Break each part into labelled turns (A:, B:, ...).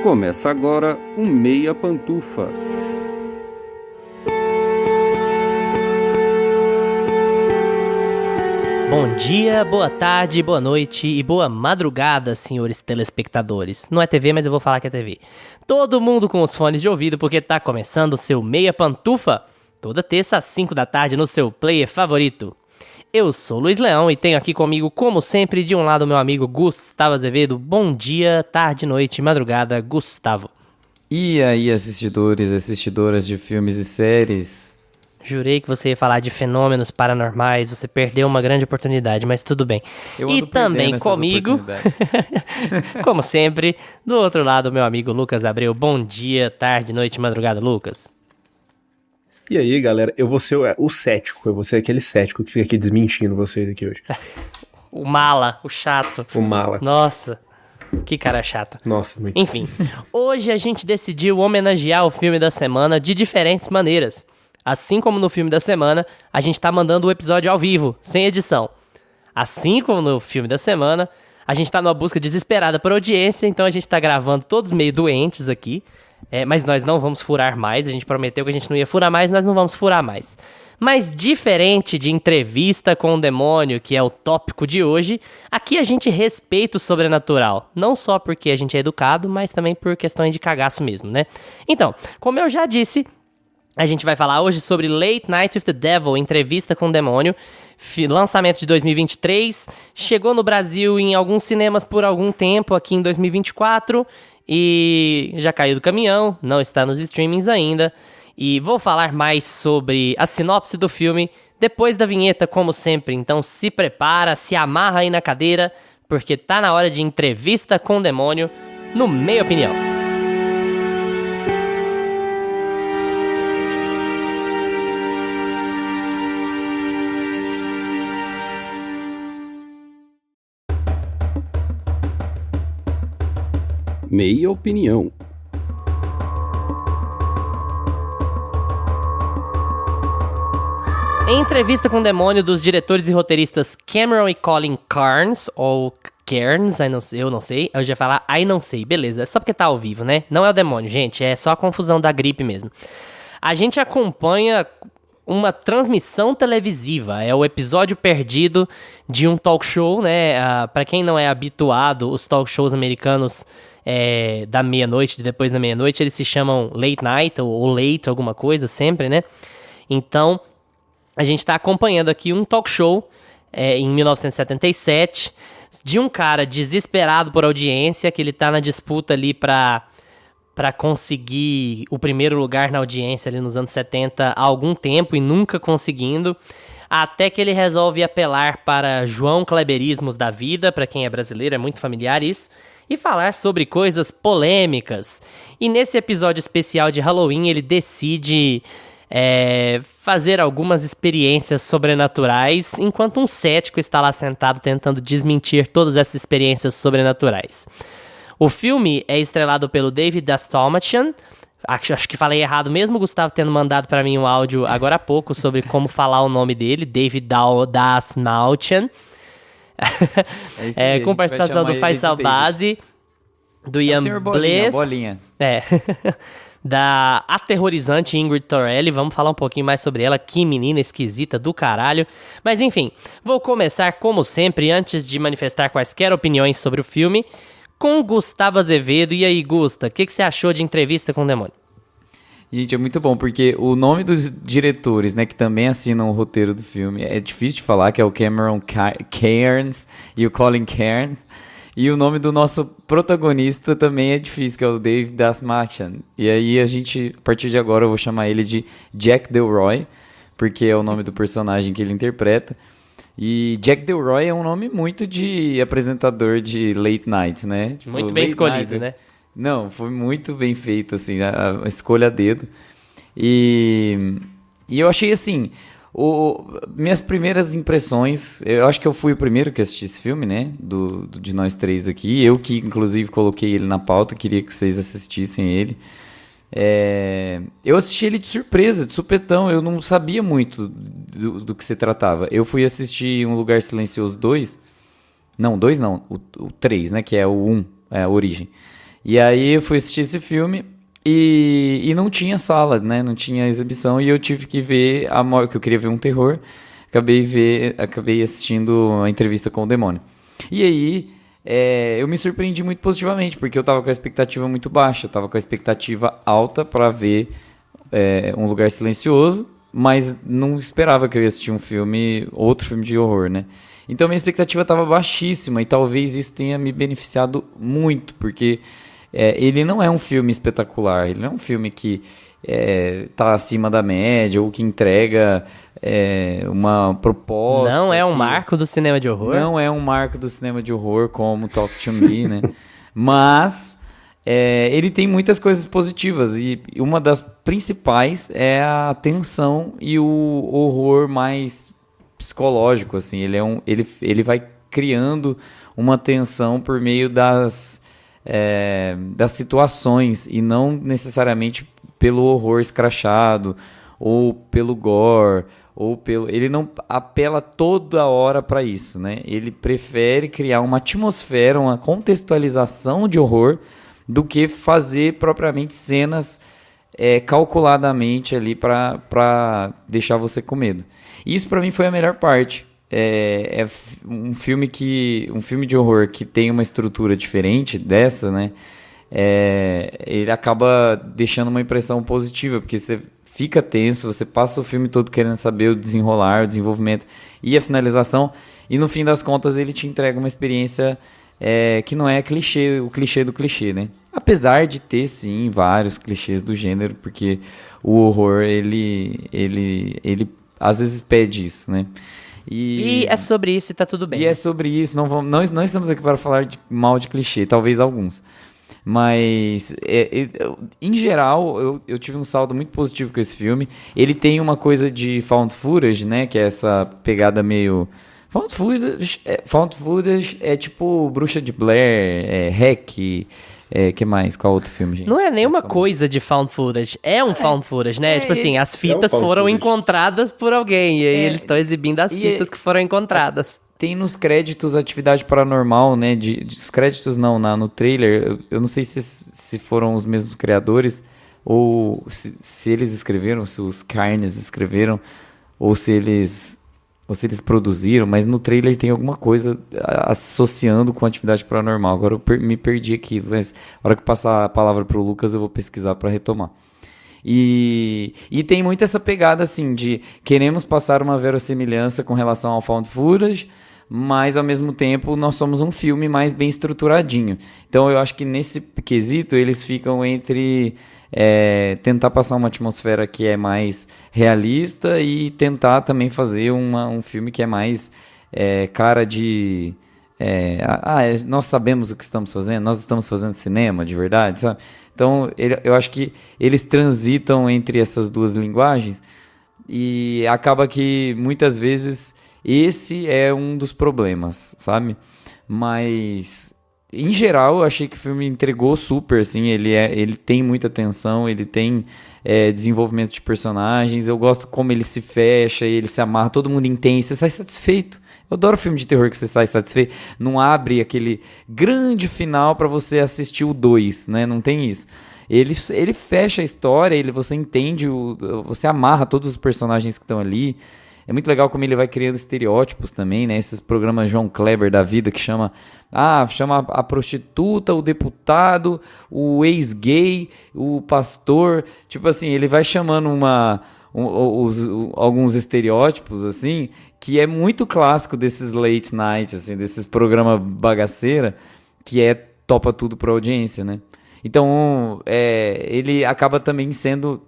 A: Começa agora o Meia Pantufa.
B: Bom dia, boa tarde, boa noite e boa madrugada, senhores telespectadores. Não é TV, mas eu vou falar que é TV. Todo mundo com os fones de ouvido, porque tá começando o seu Meia Pantufa, toda terça às 5 da tarde no seu player favorito. Eu sou o Luiz Leão e tenho aqui comigo, como sempre, de um lado meu amigo Gustavo Azevedo. Bom dia, tarde, noite, madrugada, Gustavo.
C: E aí, assistidores e assistidoras de filmes e séries?
B: Jurei que você ia falar de fenômenos paranormais, você perdeu uma grande oportunidade, mas tudo bem. E também comigo, como sempre, do outro lado, meu amigo Lucas Abreu. Bom dia, tarde, noite, madrugada, Lucas.
D: E aí, galera, eu vou ser o cético, eu vou ser aquele cético que fica aqui desmentindo vocês aqui hoje.
B: O mala, o chato.
D: O mala.
B: Nossa, que cara chato.
D: Nossa, muito.
B: Enfim, hoje a gente decidiu homenagear o filme da semana de diferentes maneiras. Assim como no filme da semana, a gente tá mandando o episódio ao vivo, sem edição. Assim como no filme da semana, a gente tá numa busca desesperada por audiência, então a gente tá gravando todos meio doentes aqui. Mas nós não vamos furar mais, a gente prometeu que a gente não ia furar mais, nós não vamos furar mais. Mas diferente de Entrevista com o Demônio, que é o tópico de hoje, aqui a gente respeita o sobrenatural. Não só porque a gente é educado, mas também por questões de cagaço mesmo, né? Então, como eu já disse, a gente vai falar hoje sobre Late Night with the Devil, Entrevista com o Demônio, lançamento de 2023, chegou no Brasil em alguns cinemas por algum tempo, aqui em 2024, e já caiu do caminhão, não está nos streamings ainda, e vou falar mais sobre a sinopse do filme depois da vinheta, como sempre, então se prepara, se amarra aí na cadeira, porque tá na hora de Entrevista com o Demônio, no Meia Opinião.
A: Meia Opinião.
B: Em Entrevista com o Demônio, dos diretores e roteiristas Cameron e Colin Carnes, ou Cairns, eu não sei, eu já ia falar, não sei, beleza, é só porque tá ao vivo, né? Não é o demônio, gente, é só a confusão da gripe mesmo. A gente acompanha uma transmissão televisiva, é o episódio perdido de um talk show, né? Pra quem não é habituado, os talk shows americanos da meia-noite, depois da meia-noite, eles se chamam late night ou late, alguma coisa, sempre, né? Então, a gente tá acompanhando aqui um talk show em 1977 de um cara desesperado por audiência, que ele tá na disputa ali pra conseguir o primeiro lugar na audiência ali nos anos 70 há algum tempo e nunca conseguindo, até que ele resolve apelar para João Kleberismos da vida, para quem é brasileiro é muito familiar isso, e falar sobre coisas polêmicas. E nesse episódio especial de Halloween ele decide fazer algumas experiências sobrenaturais, enquanto um cético está lá sentado tentando desmentir todas essas experiências sobrenaturais. O filme é estrelado pelo David Dastmalchian. Acho que falei errado mesmo, o Gustavo tendo mandado para mim um áudio agora há pouco sobre como falar o nome dele, David Dastmalchian. Com participação do Faisal Base, do Ian Bliss, da aterrorizante Ingrid Torelli. Vamos falar um pouquinho mais sobre ela, que menina esquisita do caralho. Mas enfim, vou começar como sempre, antes de manifestar quaisquer opiniões sobre o filme, com Gustavo Azevedo. E aí, Gusta, o que você achou de Entrevista com o Demônio?
C: Gente, é muito bom, porque o nome dos diretores, né, que também assinam o roteiro do filme, é difícil de falar, que é o Cameron Cairns e o Colin Cairns. E o nome do nosso protagonista também é difícil, que é o David Dastmalchian. E aí a partir de agora, eu vou chamar ele de Jack Delroy, porque é o nome do personagem que ele interpreta. E Jack Delroy é um nome muito de apresentador de late night, né? Tipo,
B: muito bem escolhido, né?
C: Não, foi muito bem feito, assim, a escolha a dedo. E eu achei, assim, minhas primeiras impressões, eu acho que eu fui o primeiro que assisti esse filme, né? De nós três aqui. Eu que, inclusive, coloquei ele na pauta, queria que vocês assistissem ele. Eu assisti ele de surpresa, de supetão. Eu não sabia muito do que se tratava. Eu fui assistir Um Lugar Silencioso 2. Não, 2 não. O 3, né? Que é o 1, a origem. E aí eu fui assistir esse filme e não tinha sala, né? Não tinha exibição e eu tive que ver que eu queria ver um terror. Acabei assistindo a entrevista com o demônio. E aí eu me surpreendi muito positivamente, porque eu tava com a expectativa muito baixa. Eu tava com a expectativa alta para ver Um Lugar Silencioso, mas não esperava que eu ia assistir outro filme de horror, né? Então minha expectativa estava baixíssima e talvez isso tenha me beneficiado muito, porque ele não é um filme espetacular, ele não é um filme que tá acima da média ou que entrega uma proposta.
B: Não é um marco do cinema de horror?
C: Não é um marco do cinema de horror como Talk to Me, né? Mas ele tem muitas coisas positivas e uma das principais é a tensão e o horror mais psicológico, assim. Ele vai criando uma tensão por meio das situações e não necessariamente pelo horror escrachado ou pelo gore ele não apela toda hora para isso, né? Ele prefere criar uma atmosfera, uma contextualização de horror do que fazer propriamente cenas calculadamente ali para deixar você com medo. Isso para mim foi a melhor parte. Um filme de horror que tem uma estrutura diferente dessa, né? Ele acaba deixando uma impressão positiva, porque você fica tenso, você passa o filme todo querendo saber o desenrolar, o desenvolvimento e a finalização, e no fim das contas ele te entrega uma experiência que não é o clichê do clichê, né? Apesar de ter, sim, vários clichês do gênero, porque o horror, ele às vezes pede isso, né?
B: E é sobre isso e tá tudo bem.
C: E é sobre isso, não estamos aqui para falar mal de clichê, talvez alguns. Mas, em geral, eu tive um saldo muito positivo com esse filme. Ele tem uma coisa de found footage, né? Que é essa pegada meio... Found footage é tipo Bruxa de Blair, Hack... que mais? Qual outro filme, gente?
B: Não é nenhuma coisa de found footage. É um found footage, né? Tipo assim, as fitas foram encontradas por alguém. E aí eles estão exibindo as fitas que foram encontradas.
C: Tem nos créditos Atividade Paranormal, né? Os créditos não, no trailer. Eu não sei se foram os mesmos criadores ou se eles escreveram, se os Carnes escreveram ou se eles produziram, mas no trailer tem alguma coisa associando com Atividade Paranormal. Agora eu me perdi aqui, mas na hora que passar a palavra pro Lucas eu vou pesquisar para retomar. E tem muito essa pegada assim de queremos passar uma verossimilhança com relação ao found footage, mas ao mesmo tempo nós somos um filme mais bem estruturadinho. Então eu acho que nesse quesito eles ficam entre tentar passar uma atmosfera que é mais realista e tentar também fazer um filme que é mais cara de... nós sabemos o que estamos fazendo, nós estamos fazendo cinema de verdade, sabe? Então eu acho que eles transitam entre essas duas linguagens e acaba que muitas vezes esse é um dos problemas, sabe? Mas... em geral, eu achei que o filme entregou super, assim, ele tem muita tensão, ele tem desenvolvimento de personagens, eu gosto como ele se fecha, ele se amarra, todo mundo entende, você sai satisfeito. Eu adoro filme de terror que você sai satisfeito, não abre aquele grande final pra você assistir o 2, né, não tem isso. Ele fecha a história, você entende, você amarra todos os personagens que estão ali. É muito legal como ele vai criando estereótipos também, né? Esses programas João Kleber da vida que chama a prostituta, o deputado, o ex-gay, o pastor. Tipo assim, ele vai chamando alguns estereótipos, assim, que é muito clássico desses late night, assim, desses programas bagaceira, que topa tudo pra audiência, né? Então, ele acaba também sendo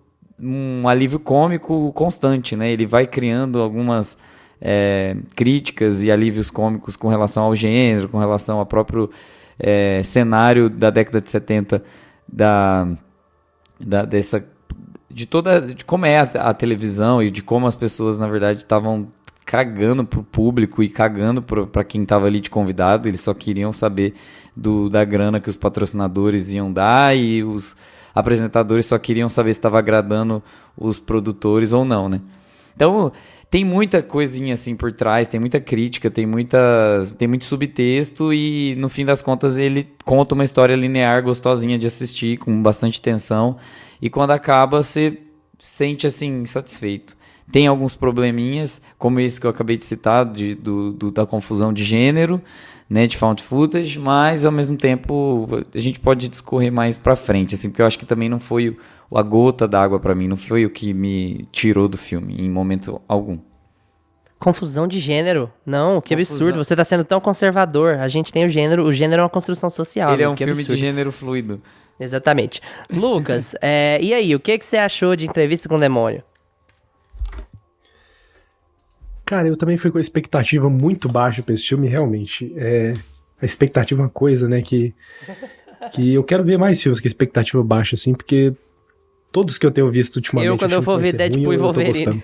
C: um alívio cômico constante, né? Ele vai criando algumas críticas e alívios cômicos com relação ao gênero, com relação ao próprio cenário da década de 70 de como é a televisão e de como as pessoas, na verdade, estavam cagando pro público e cagando para quem estava ali de convidado. Eles só queriam saber da grana que os patrocinadores iam dar e os apresentadores só queriam saber se estava agradando os produtores ou não, né? Então, tem muita coisinha assim por trás, tem muita crítica, tem muito subtexto e no fim das contas ele conta uma história linear gostosinha de assistir, com bastante tensão, e quando acaba você sente assim satisfeito. Tem alguns probleminhas, como esse que eu acabei de citar, da confusão de gênero, né, de found footage, mas ao mesmo tempo a gente pode discorrer mais pra frente, assim, porque eu acho que também não foi a gota d'água pra mim, não foi o que me tirou do filme em momento algum.
B: Confusão de gênero? Não, que
C: Confusão.
B: absurdo, você tá sendo tão conservador. A gente tem o gênero é uma construção social.
C: Ele é
B: né?
C: um
B: Que
C: filme
B: absurdo.
C: de gênero fluido.
B: Exatamente. Lucas, e aí, o que você achou de Entrevista com o Demônio?
D: Cara, eu também fui com a expectativa muito baixa pra esse filme, realmente. A expectativa é uma coisa, né, que eu quero ver mais filmes com expectativa baixa, assim, porque todos que eu tenho visto ultimamente...
B: Quando eu for ver Deadpool e Wolverine.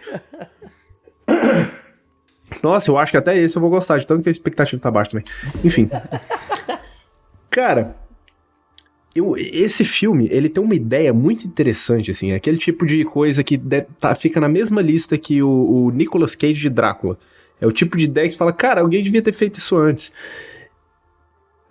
D: Nossa, eu acho que até esse eu vou gostar, de tanto que a expectativa tá baixa também. Enfim. Cara, esse filme, ele tem uma ideia muito interessante, assim, é aquele tipo de coisa que fica na mesma lista que o Nicolas Cage de Drácula. É o tipo de ideia que você fala, cara, alguém devia ter feito isso antes.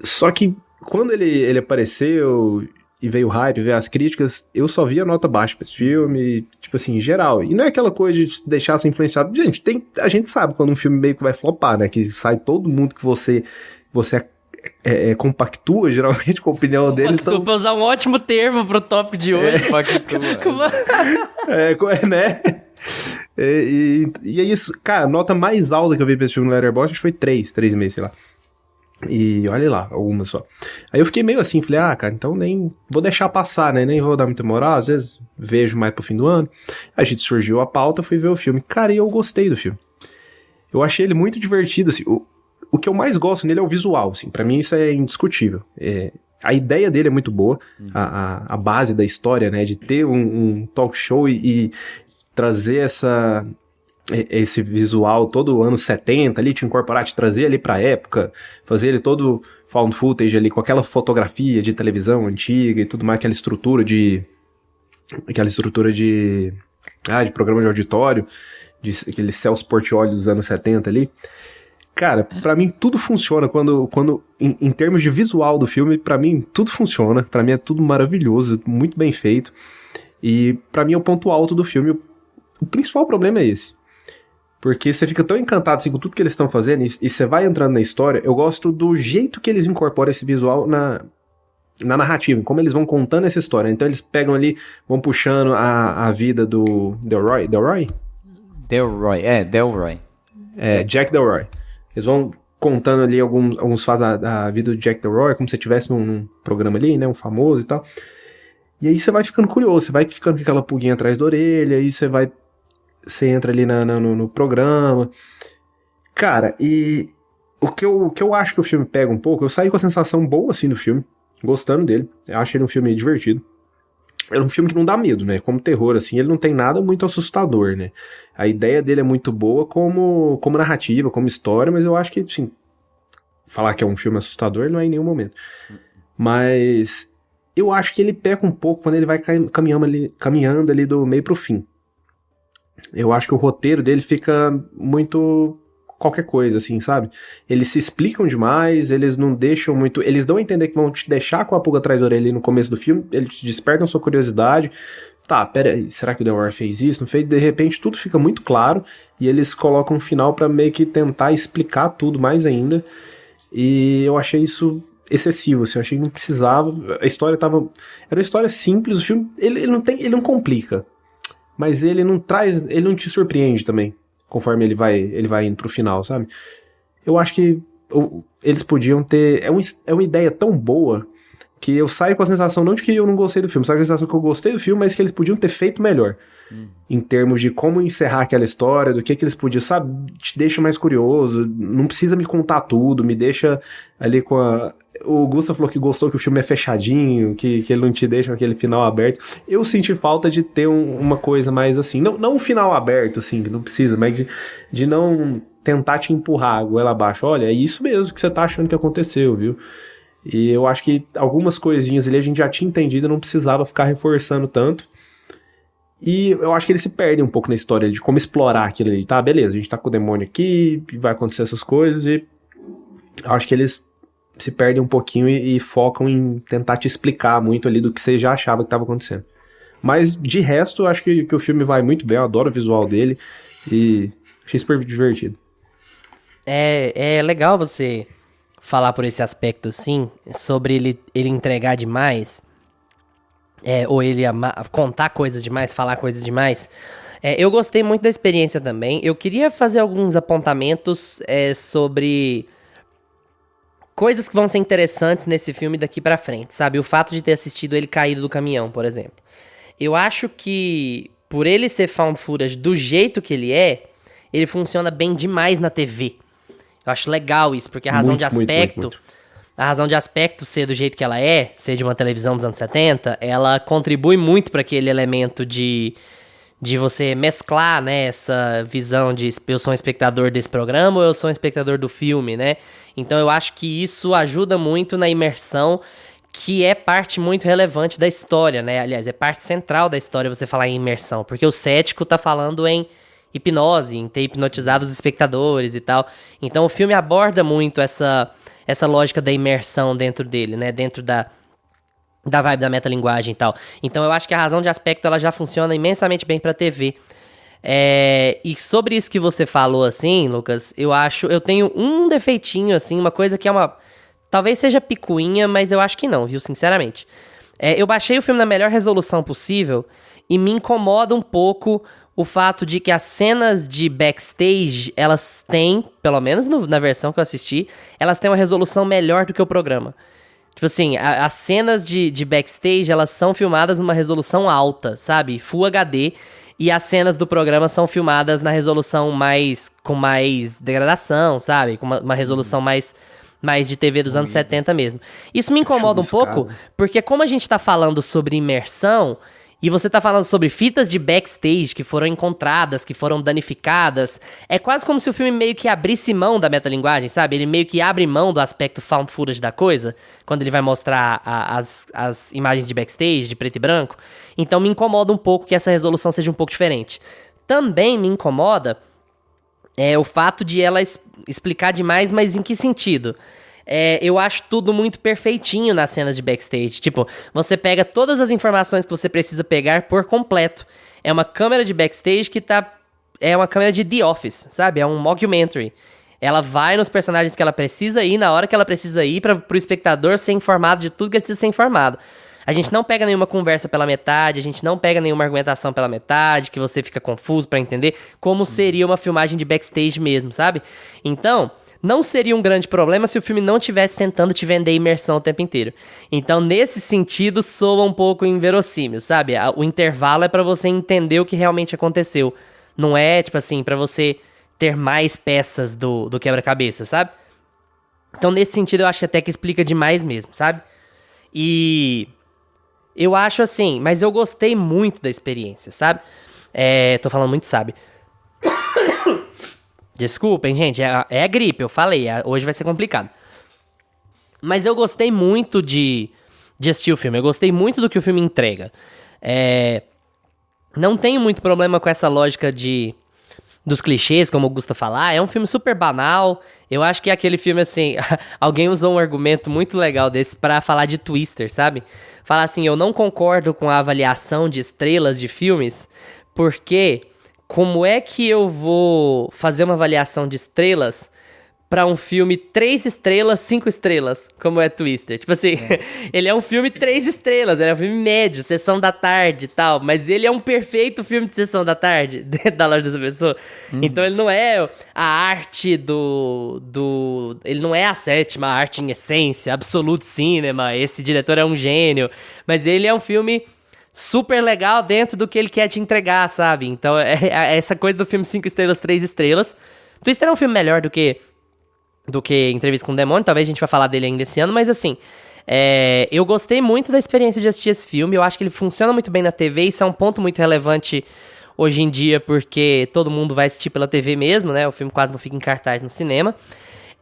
D: Só que quando ele apareceu e veio o hype, veio as críticas, eu só vi a nota baixa pra esse filme, tipo assim, em geral. E não é aquela coisa de deixar se influenciado. Gente, a gente sabe quando um filme meio que vai flopar, né? Que sai todo mundo que você compactua, geralmente, com a opinião deles.
B: Compactua, pra usar um ótimo termo pro tópico de hoje.
D: Né? E é isso. Cara, a nota mais alta que eu vi pra esse filme no Letterboxd acho que foi 3,5, sei lá. E olha lá, alguma só. Aí eu fiquei meio assim, falei, cara, então nem vou deixar passar, né? Nem vou dar muita moral, às vezes vejo mais pro fim do ano. A gente surgiu a pauta, fui ver o filme. Cara, e eu gostei do filme. Eu achei ele muito divertido, assim. O que eu mais gosto nele é o visual, assim. Pra mim isso é indiscutível. A ideia dele é muito boa, a base da história, né? De ter um talk show e trazer esse visual todo ano 70 ali, te incorporar, te trazer ali pra época, fazer ele todo found footage ali, com aquela fotografia de televisão antiga e tudo mais, aquela estrutura de programa de auditório, aquele Celso Portiolli dos anos 70 ali. Cara, pra mim tudo funciona quando em termos de visual do filme, pra mim tudo funciona, pra mim é tudo maravilhoso, muito bem feito, e pra mim é o ponto alto do filme. O principal problema é esse. Porque você fica tão encantado assim, com tudo que eles estão fazendo e você vai entrando na história. Eu gosto do jeito que eles incorporam esse visual na narrativa, como eles vão contando essa história. Então eles pegam ali, vão puxando a vida do Delroy?
C: Delroy.
D: Jack Delroy. Eles vão contando ali alguns fatos da vida do Jack Delroy, como se estivesse num programa ali, né, um famoso e tal. E aí você vai ficando curioso, você vai ficando com aquela pulguinha atrás da orelha, aí você entra ali no programa. Cara, e o que eu acho que o filme pega um pouco, eu saí com a sensação boa, assim, do filme, gostando dele. Eu acho ele um filme divertido. É um filme que não dá medo, né? Como terror, assim, ele não tem nada muito assustador, né? A ideia dele é muito boa como narrativa, como história, mas eu acho que, assim, falar que é um filme assustador não é em nenhum momento. Mas eu acho que ele peca um pouco quando ele vai caminhando ali do meio pro fim. Eu acho que o roteiro dele fica muito qualquer coisa, assim, sabe? Eles se explicam demais, eles não deixam muito... Eles dão a entender que vão te deixar com a pulga atrás da orelha no começo do filme, eles te despertam sua curiosidade. Tá, pera aí, será que o Delroy fez isso? Não fez? De repente tudo fica muito claro e eles colocam um final pra meio que tentar explicar tudo mais ainda. E eu achei isso excessivo, assim, eu achei que não precisava. A história era uma história simples, o filme, ele não complica. Mas ele não te surpreende também, conforme ele vai indo pro final, sabe? Eu acho que eles podiam ter... É uma ideia tão boa que eu saio com a sensação, não de que eu não gostei do filme, saio com a sensação que eu gostei do filme, mas que eles podiam ter feito melhor. Em termos de como encerrar aquela história, do que eles podiam, sabe? Te deixa mais curioso, não precisa me contar tudo, me deixa ali com a... O Gustavo falou que gostou que o filme é fechadinho, que ele não te deixa com aquele final aberto. Eu senti falta de ter uma coisa mais assim, não um final aberto, assim, que não precisa, mas de não tentar te empurrar a goela abaixo. Olha, é isso mesmo que você tá achando que aconteceu, viu? E eu acho que algumas coisinhas ali a gente já tinha entendido, não precisava ficar reforçando tanto. E eu acho que eles se perdem um pouco na história de como explorar aquilo ali. Tá, beleza, a gente tá com o demônio aqui, vai acontecer essas coisas, e eu acho que eles se perdem um pouquinho e focam em tentar te explicar muito ali do que você já achava que estava acontecendo. Mas, de resto, eu acho que o filme vai muito bem, eu adoro o visual dele e achei super divertido.
B: É legal você falar por esse aspecto, assim, sobre ele entregar demais, ou ele contar coisas demais, falar coisas demais. Eu gostei muito da experiência também. Eu queria fazer alguns apontamentos sobre coisas que vão ser interessantes nesse filme daqui pra frente, sabe? O fato de ter assistido ele caído do caminhão, por exemplo. Eu acho que, por ele ser found footage do jeito que ele funciona bem demais na TV. Eu acho legal isso, porque a razão de aspecto... Muito. A razão de aspecto ser do jeito que ela ser de uma televisão dos anos 70, ela contribui muito para aquele elemento de você mesclar, né, essa visão de eu sou um espectador desse programa ou eu sou um espectador do filme, né? Então eu acho que isso ajuda muito na imersão, que é parte muito relevante da história, né? Aliás, é parte central da história você falar em imersão, porque o cético tá falando em hipnose, em ter hipnotizado os espectadores e tal. Então o filme aborda muito essa lógica da imersão dentro dele, né? Dentro da vibe da metalinguagem e tal. Então eu acho que a razão de aspecto ela já funciona imensamente bem pra TV. E sobre isso que você falou, assim, Lucas, eu tenho um defeitinho, assim, uma coisa que talvez seja picuinha, mas eu acho que não, viu? Sinceramente. Eu baixei o filme na melhor resolução possível e me incomoda um pouco o fato de que as cenas de backstage, elas têm, pelo menos na versão que eu assisti, elas têm uma resolução melhor do que o programa. Tipo assim, as cenas de backstage, elas são filmadas numa resolução alta, sabe? Full HD. E as cenas do programa são filmadas na resolução com mais degradação, sabe? Com uma resolução mais de TV dos anos 70 mesmo. Isso me incomoda um pouco, porque como a gente tá falando sobre imersão, e você tá falando sobre fitas de backstage que foram encontradas, que foram danificadas, é quase como se o filme meio que abrisse mão da metalinguagem, sabe? Ele meio que abre mão do aspecto found footage da coisa, quando ele vai mostrar as imagens de backstage, de preto e branco. Então me incomoda um pouco que essa resolução seja um pouco diferente. Também me incomoda o fato de ela explicar demais, mas em que sentido? Eu acho tudo muito perfeitinho nas cenas de backstage. Tipo, você pega todas as informações que você precisa pegar por completo. É uma câmera de backstage que é uma câmera de The Office, sabe? É um mockumentary. Ela vai nos personagens que ela precisa ir, na hora que ela precisa ir, pro espectador ser informado de tudo que ele precisa ser informado. A gente não pega nenhuma conversa pela metade, a gente não pega nenhuma argumentação pela metade, que você fica confuso pra entender como seria uma filmagem de backstage mesmo, sabe? Então, não seria um grande problema se o filme não estivesse tentando te vender imersão o tempo inteiro. Então, nesse sentido, soa um pouco inverossímil, sabe? O intervalo é pra você entender o que realmente aconteceu. Não é, tipo assim, pra você ter mais peças do quebra-cabeça, sabe? Então, nesse sentido, eu acho que até que explica demais mesmo, sabe? E eu acho assim, mas eu gostei muito da experiência, sabe? Tô falando muito, sabe? Desculpem, gente, é a gripe, eu falei, hoje vai ser complicado. Mas eu gostei muito de assistir o filme, eu gostei muito do que o filme entrega. Não tenho muito problema com essa lógica dos clichês, como o Gusta falar, é um filme super banal. Eu acho que é aquele filme assim, alguém usou um argumento muito legal desse pra falar de Twister, sabe? Falar assim, eu não concordo com a avaliação de estrelas de filmes, porque como é que eu vou fazer uma avaliação de estrelas pra um filme 3 estrelas, 5 estrelas, como é Twister? Tipo assim, ele é um filme 3 estrelas, ele é um filme médio, sessão da tarde e tal, mas ele é um perfeito filme de sessão da tarde, dentro da loja dessa pessoa. Então ele não é a arte ele não é a sétima arte em essência, Absolute Cinema, esse diretor é um gênio, mas ele é um filme super legal dentro do que ele quer te entregar, sabe? Então é essa coisa do filme 5 estrelas, 3 estrelas. Twister é um filme melhor do que Entrevista com o Demônio, talvez a gente vai falar dele ainda esse ano, mas assim, eu gostei muito da experiência de assistir esse filme, eu acho que ele funciona muito bem na TV, isso é um ponto muito relevante hoje em dia, porque todo mundo vai assistir pela TV mesmo, né, o filme quase não fica em cartaz no cinema,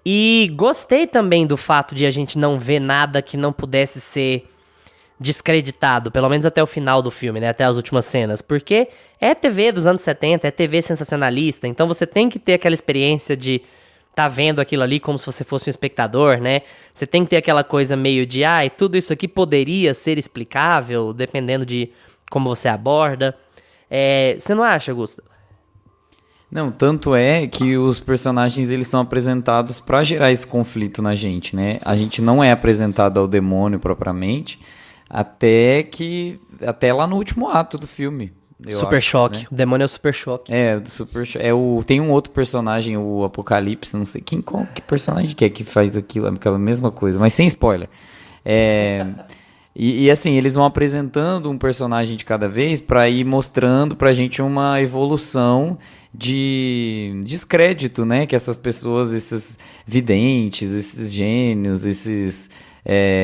B: e gostei também do fato de a gente não ver nada que não pudesse ser descreditado, pelo menos até o final do filme, né? Até as últimas cenas. Porque é TV dos anos 70, é TV sensacionalista, então você tem que ter aquela experiência de tá vendo aquilo ali como se você fosse um espectador, né? Você tem que ter aquela coisa meio de, tudo isso aqui poderia ser explicável, dependendo de como você aborda. Você não acha, Augusto?
C: Não, tanto é que os personagens eles são apresentados pra gerar esse conflito na gente, né? A gente não é apresentado ao demônio propriamente, até lá no último ato do filme.
B: Super Choque. Né? O demônio é o Super Choque.
C: Tem um outro personagem, o Apocalipse, não sei que personagem que faz aquela mesma coisa, mas sem spoiler. E assim, eles vão apresentando um personagem de cada vez pra ir mostrando pra gente uma evolução de descrédito, né? Que essas pessoas, esses videntes, esses gênios, esses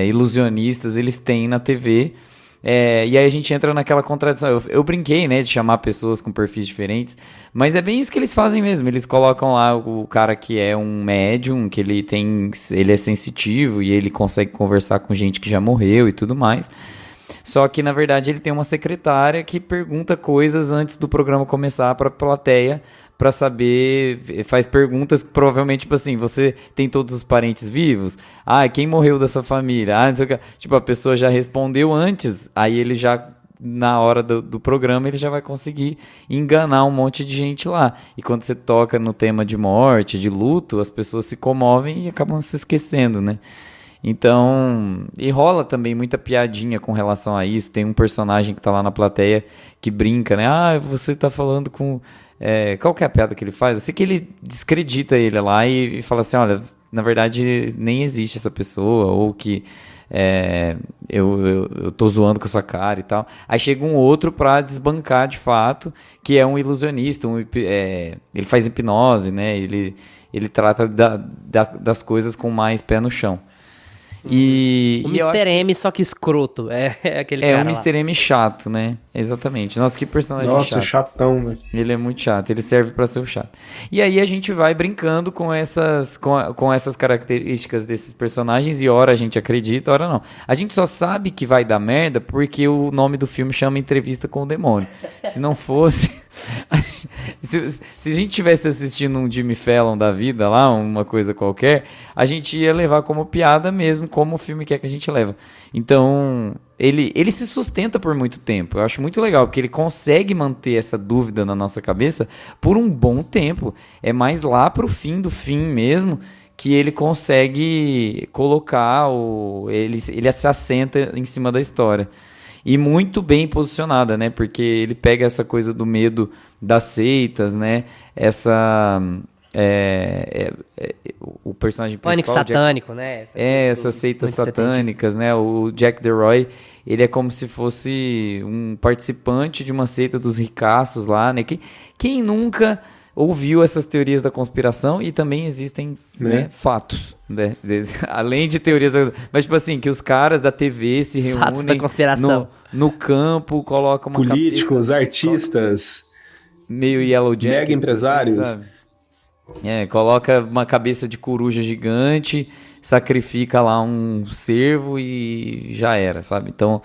C: ilusionistas, eles têm na TV. E aí a gente entra naquela contradição. Eu brinquei, né, de chamar pessoas com perfis diferentes, mas é bem isso que eles fazem mesmo. Eles colocam lá o cara que é um médium, que ele é sensitivo e ele consegue conversar com gente que já morreu e tudo mais. Só que, na verdade, ele tem uma secretária que pergunta coisas antes do programa começar pra plateia, pra saber, faz perguntas que provavelmente, tipo assim, você tem todos os parentes vivos? Quem morreu da sua família? Não sei o que. Tipo, a pessoa já respondeu antes, aí ele já, na hora do programa, ele já vai conseguir enganar um monte de gente lá. E quando você toca no tema de morte, de luto, as pessoas se comovem e acabam se esquecendo, né? Então, e rola também muita piadinha com relação a isso. Tem um personagem que tá lá na plateia que brinca, né? Você tá falando com... qual que é a piada que ele faz? Eu sei que ele descredita ele lá e fala assim, olha, na verdade nem existe essa pessoa, ou que eu tô zoando com a sua cara e tal. Aí chega um outro pra desbancar de fato, que é um ilusionista, ele faz hipnose, né? Ele trata das coisas com mais pé no chão.
B: O Mr. M, só que escroto. É aquele cara.
C: É o Mr. M chato, né? Exatamente. Nossa, que personagem chato.
D: Nossa, chatão, velho.
C: Ele é muito chato, ele serve pra ser o chato. E aí a gente vai brincando com essas características desses personagens, e ora a gente acredita, ora não. A gente só sabe que vai dar merda porque o nome do filme chama Entrevista com o Demônio. Se não fosse... Se a gente tivesse assistindo um Jimmy Fallon da vida lá, uma coisa qualquer, a gente ia levar como piada mesmo, como o filme quer que a gente leva. Então, ele se sustenta por muito tempo. Eu acho muito legal, porque ele consegue manter essa dúvida na nossa cabeça por um bom tempo. É mais lá pro fim do fim mesmo que ele consegue colocar, ele se assenta em cima da história. E muito bem posicionada, né? Porque ele pega essa coisa do medo das seitas, né? O personagem principal...
B: Pânico satânico, né?
C: Essas seitas satânicas, né? O Jack DeRoy, ele é como se fosse um participante de uma seita dos ricaços lá, né? Quem nunca ouviu essas teorias da conspiração? E também existem fatos, né? Além de teorias... Mas, tipo assim, que os caras da TV se reúnem...
B: Fatos da conspiração.
C: No campo, colocam uma
D: políticos,
C: cabeça,
D: artistas...
C: meio Yellow Jackets,
D: mega empresários.
C: Assim, sabe? Coloca uma cabeça de coruja gigante, sacrifica lá um cervo e já era, sabe? Então,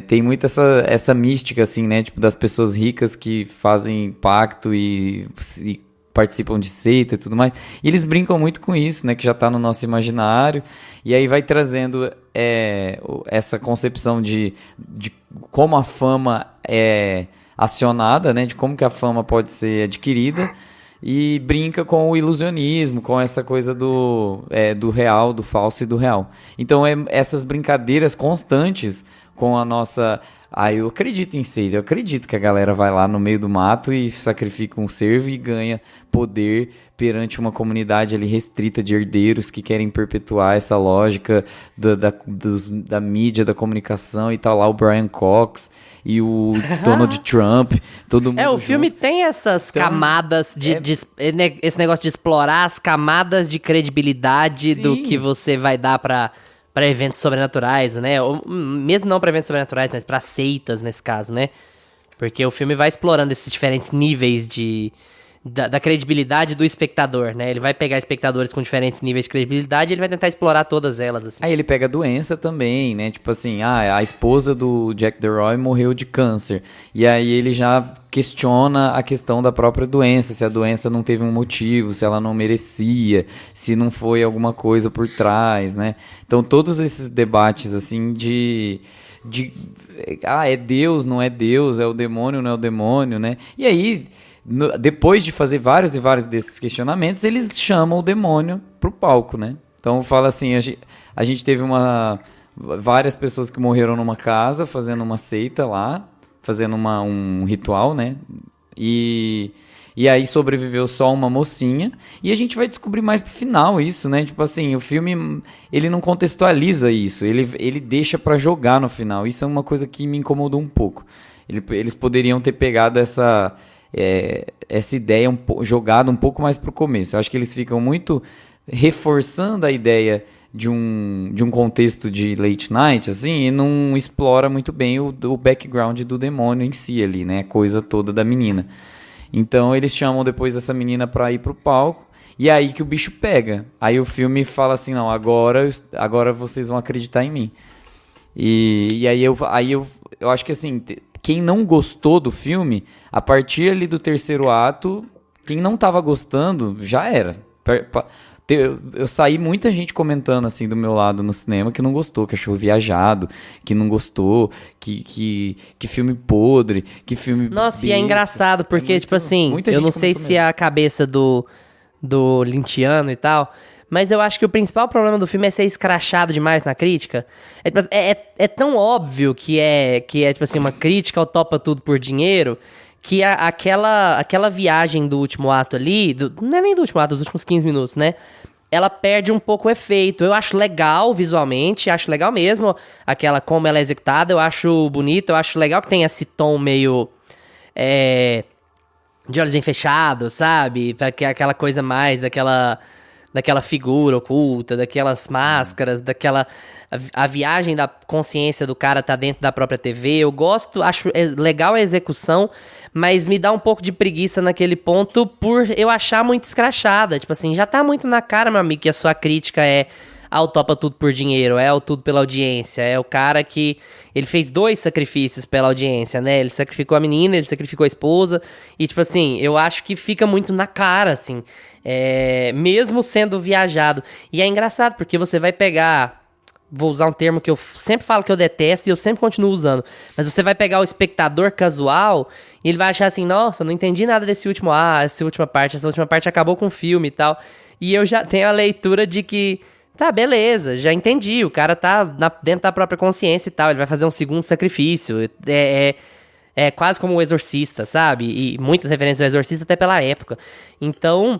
C: tem muito essa mística, assim, né? Tipo, das pessoas ricas que fazem pacto e participam de seita e tudo mais. E eles brincam muito com isso, né? Que já tá no nosso imaginário. E aí vai trazendo essa concepção de como a fama é acionada, né? De como que a fama pode ser adquirida. E brinca com o ilusionismo, com essa coisa do real, do falso e do real. Então, essas brincadeiras constantes com a nossa... eu acredito em seita, eu acredito que a galera vai lá no meio do mato e sacrifica um cervo e ganha poder perante uma comunidade ali restrita de herdeiros que querem perpetuar essa lógica da mídia, da comunicação, e tá lá o Brian Cox e o Donald Trump, todo mundo
B: o filme tem essas camadas esse negócio de explorar as camadas de credibilidade do que você vai dar pra eventos sobrenaturais, né? Ou, mesmo não pra eventos sobrenaturais, mas pra seitas, nesse caso, né? Porque o filme vai explorando esses diferentes níveis de da credibilidade do espectador, né? Ele vai pegar espectadores com diferentes níveis de credibilidade e ele vai tentar explorar todas elas, assim.
C: Aí ele pega a doença também, né? Tipo assim, a esposa do Jack DeRoy morreu de câncer. E aí ele já questiona a questão da própria doença, se a doença não teve um motivo, se ela não merecia, se não foi alguma coisa por trás, né? Então todos esses debates, assim, é Deus, não é Deus, é o demônio, não é o demônio, né? E aí, depois de fazer vários e vários desses questionamentos, eles chamam o demônio pro palco, né? Então fala assim, a gente teve várias pessoas que morreram numa casa, fazendo uma seita lá, fazendo um ritual, né? E aí sobreviveu só uma mocinha. E a gente vai descobrir mais pro final isso, né? Tipo assim, o filme, ele não contextualiza isso. Ele deixa pra jogar no final. Isso é uma coisa que me incomodou um pouco. Eles poderiam ter pegado essa ideia, jogado um pouco mais pro começo. Eu acho que eles ficam muito reforçando a ideia de um contexto de late night, assim, e não explora muito bem o background do demônio em si ali, né? A coisa toda da menina. Então eles chamam depois essa menina pra ir pro palco, e é aí que o bicho pega. Aí o filme fala assim, não, agora vocês vão acreditar em mim. E aí eu acho que assim, quem não gostou do filme, a partir ali do terceiro ato, quem não tava gostando, já era. Eu saí muita gente comentando assim do meu lado no cinema que não gostou, que achou viajado, que não gostou, que filme podre, que filme
B: Nossa,
C: besta.
B: E é engraçado, porque, tipo assim, eu não sei se é a cabeça do Lynchiano e tal, mas eu acho que o principal problema do filme é ser escrachado demais na crítica. É tão óbvio que é tipo assim, uma crítica ao topa tudo por dinheiro, que aquela viagem do último ato ali, não é nem do último ato, dos últimos 15 minutos, né? Ela perde um pouco o efeito. Eu acho legal visualmente, acho legal mesmo como ela é executada, eu acho bonito, eu acho legal que tem esse tom meio de olhos bem fechados, sabe? Aquela coisa mais daquela figura oculta, daquelas máscaras, a viagem da consciência do cara tá dentro da própria TV. Eu gosto, acho legal a execução, mas me dá um pouco de preguiça naquele ponto por eu achar muito escrachada. Tipo assim, já tá muito na cara, meu amigo, que a sua crítica é ao topa tudo por dinheiro, é o tudo pela audiência, é o cara que ele fez 2 sacrifícios pela audiência, né? Ele sacrificou a menina, ele sacrificou a esposa, e tipo assim, eu acho que fica muito na cara, assim, mesmo sendo viajado. E é engraçado, porque você vai pegar, vou usar um termo que eu sempre falo que eu detesto e eu sempre continuo usando, mas você vai pegar o espectador casual e ele vai achar assim, nossa, não entendi nada essa última parte acabou com o filme e tal. E eu já tenho a leitura de que tá, beleza, já entendi, o cara tá dentro da própria consciência e tal, ele vai fazer um segundo sacrifício, é quase como o Exorcista, sabe? E muitas referências ao Exorcista até pela época. Então,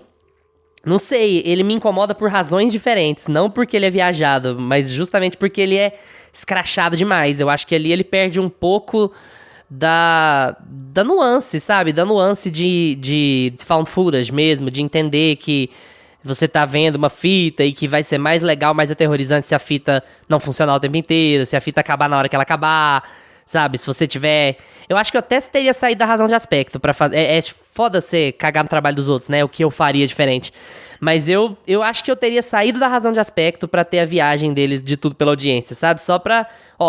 B: não sei, ele me incomoda por razões diferentes, não porque ele é viajado, mas justamente porque ele é escrachado demais. Eu acho que ali ele perde um pouco da nuance, sabe? Da nuance de found footage mesmo, de entender que você tá vendo uma fita e que vai ser mais legal, mais aterrorizante se a fita não funcionar o tempo inteiro, se a fita acabar na hora que ela acabar, sabe? Se você tiver... Eu acho que eu até teria saído da razão de aspecto pra fazer... É foda você cagar no trabalho dos outros, né? O que eu faria diferente. Mas eu acho que eu teria saído da razão de aspecto pra ter a viagem deles de tudo pela audiência, sabe? Só pra...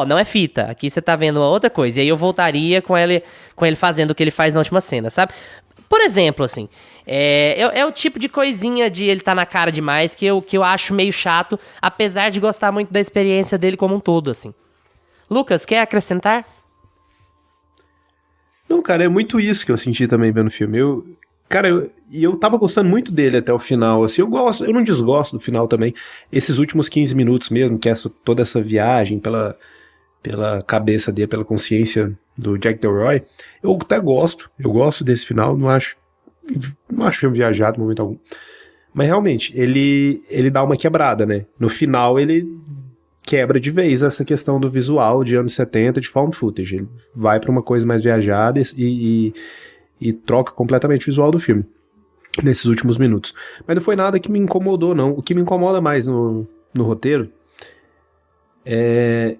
B: não é fita. Aqui você tá vendo uma outra coisa. E aí eu voltaria com ele fazendo o que ele faz na última cena, sabe? Por exemplo, assim... É o tipo de coisinha de ele tá na cara demais que eu acho meio chato, apesar de gostar muito da experiência dele como um todo, assim. Lucas, quer acrescentar?
D: Não, cara, é muito isso que eu senti também vendo o filme. Eu tava gostando muito dele até o final, assim, eu não desgosto do final também. Esses últimos 15 minutos mesmo, que é toda essa viagem pela cabeça dele, pela consciência do Jack DeRoy, eu até gosto desse final, não acho filme viajado em momento algum. Mas realmente, ele dá uma quebrada, né? No final, ele quebra de vez essa questão do visual de anos 70 de found footage. Ele vai pra uma coisa mais viajada e troca completamente o visual do filme nesses últimos minutos. Mas não foi nada que me incomodou, não. O que me incomoda mais no roteiro é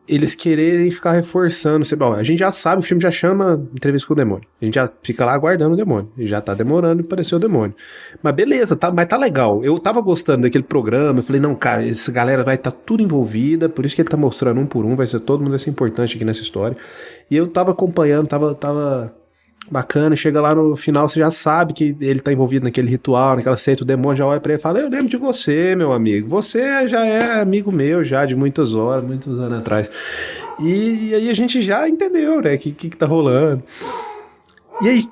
D: eles quererem ficar reforçando. Bom, a gente já sabe, o filme já chama Entrevista com o Demônio. A gente já fica lá aguardando o demônio. E já tá demorando e apareceu o demônio. Mas beleza, mas tá legal. Eu tava gostando daquele programa. Eu falei, não, cara, essa galera vai estar tudo envolvida. Por isso que ele tá mostrando um por um. Todo mundo vai ser importante aqui nessa história. E eu tava acompanhando, tava bacana. Chega lá no final, você já sabe que ele tá envolvido naquele ritual, naquela seita. O demônio já olha pra ele e fala, eu lembro de você, meu amigo. Você já é amigo meu já de muitos anos atrás. E aí a gente já entendeu, né, que tá rolando. E aí,